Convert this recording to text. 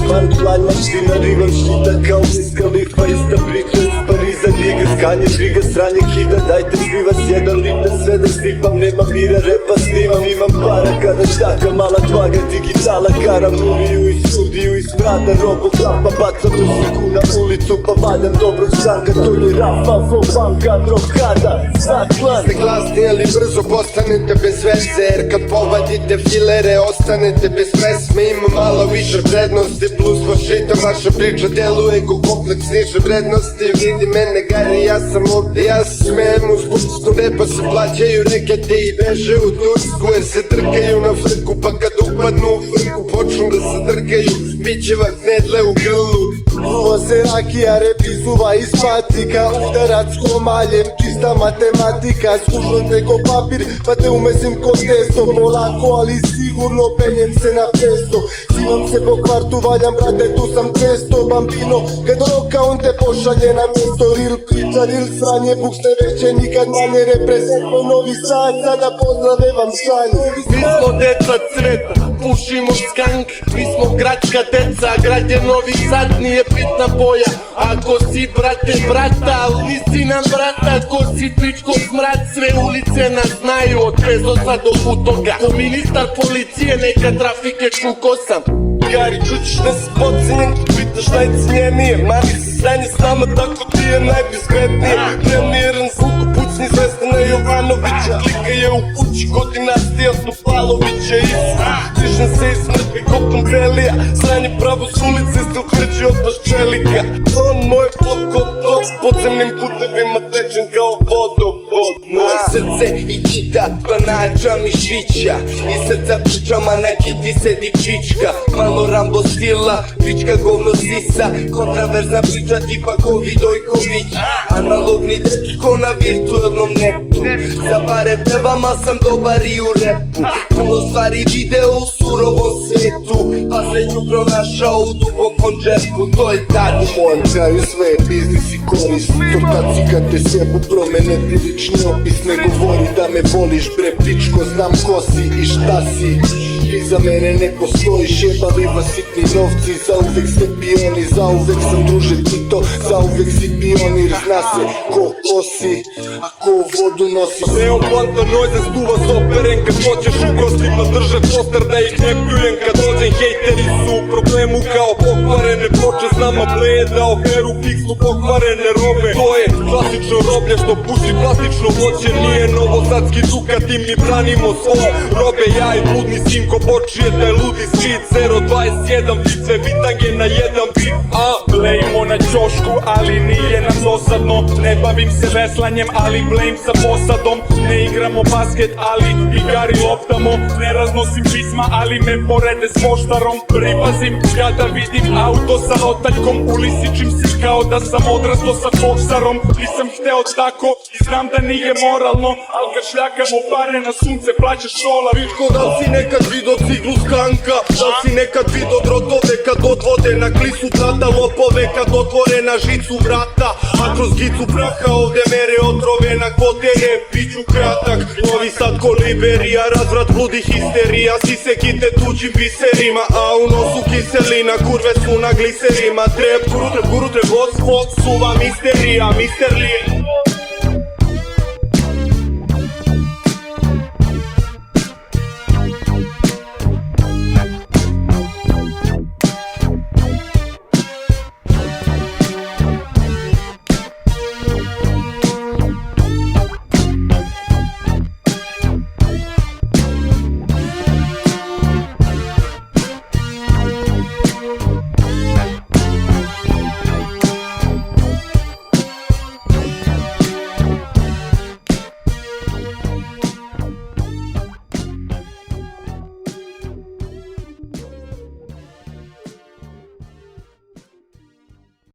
Mart plan, maština, rival, štita kao bliska likva, ista priča iz Pariza, liga, skanje, žiga, sranje, kida, dajte svi vas jedan litre, sve da stipam, nema mira, repa snimam, imam para kada štaka, mala tvaga, digitala, karam, uviju i studiju, iz brada, robo, klapa, bacam muziku na ulicu, pa valjam dobrog šanka, to je rafa, fobanka, rokada, znak plan. Ste glasni, ali brzo postanete bez veze, jer kad povadite filere, ostanete bez pesme, ima malo više vrednosti, plus fašita, vaša priča deluje ko kompleks niže vrednosti, vidi mene gari, ja sam ovdje, ja se smijem uz bučnu repa, se plaćaju rekete i beže u Tursku, jer se drkaju na frku, pa kad upadnu u frku, počnu da se drkaju, bit će vam knedle u grlu. Uvo se rakija, rep izuva iz patika, udarac ko maljem, čista matematika, skužno preko papir, pa te umesim ko testo, polako, ali sigurno penjem se na pesto, zimam se po kvartu, valjam brate, tu sam često, bambino, kad roka on te pošalje na mjesto, ril priča, ril sranje, buksne veće, nikad manje, reprezentno Novi Sad, sada pozdrave vam šalje. Mi smo deca cveta, pušimo skank, mi smo gradska deca, grad je Novi Sad, nije bitna boja. Ako si brate brata, ali nisi nam brata, ko si pičko smrad, sve ulice nas znaju, od Pezosa do Futoga. Ko ministar policije, neka trafike čuko sam. Gari, čućiš da se pocenjen, pitaš najcenjenije, mani se sranje s nama, tako ti je najbizbednije. Premijeran zvuk, pucni Zvestana Jovanovića, klika je u kući kod dinastija Topalovića. Stižem se iz mrtvi kopom Belija, sranje pravo s ulice, stil hrđi od Baščelika. On moj plot kod top, s podzemnim putevima tečem kao vodovod. Moje srce i kita, panača mišića, i srca pričama na kiti sedi čička. Malo Rambo stila, pička govno sisa, kontraverzna priča tipa ko Vidojković. Analogni dečko na virtualnom netu, za pare pevam, al sam dobar i u repu. Puno stvari video u surovom svetu, pa sreću pronašao u dubokom džepu, to je tad. U mojem kraju sve je biznis i korist, to taci kad te sjebu promene prilični opis, ne govori da me voliš bre pičko, znam ko si i šta si. Iza mene ne postoji šebavi vas sitni novci, zauvek ste pioni, zauvek sam druže Tito, zauvek si pionir, zna se ko si, a ko vodu nosi. Neo planta nojze stuva s operen, kad hoćeš u gostima držat poster da ih ne pljujem, kad dođem hejteri su u problemu kao pokvarene ploče, s nama bleje da operu fiksnu pokvarene robe. To je klasično roblje što puši plastično voće, nije novosadski Dukat i mi branimo svoje robe. Ja i bludni sinko počije taj ludi street 021, vice bitange na jedan bit. Blejmo na ćošku, ali nije nam dosadno, ne bavim se veslanjem, ali blejm sa posadom. Ne igramo basket, ali igari loptamo, ne raznosim pisma, ali me porede s poštarom. Pripazim kada vidim auto sa rotaljkom, ulisičim se kao da sam odrasto sa koksarom. Nisam hteo tako i znam da nije moralno, al kad šljakamo pare na sunce plaćaš šola. Pičko, da li si nekad vidio ciglu skanka? Da li si nekad vidio drotove kad odvode na klisu brata, lopove kad otvore na žicu vrata, a kroz gicu praha ovde mere otrove na kvotere. Biću kratak, Novi Sad ko Liberija, razvrat bludi histerija, sise kite tuđim biserima, a u nosu kiselina, kurve su na gliserima. Trep, guru trep, suva misterija, misterlije.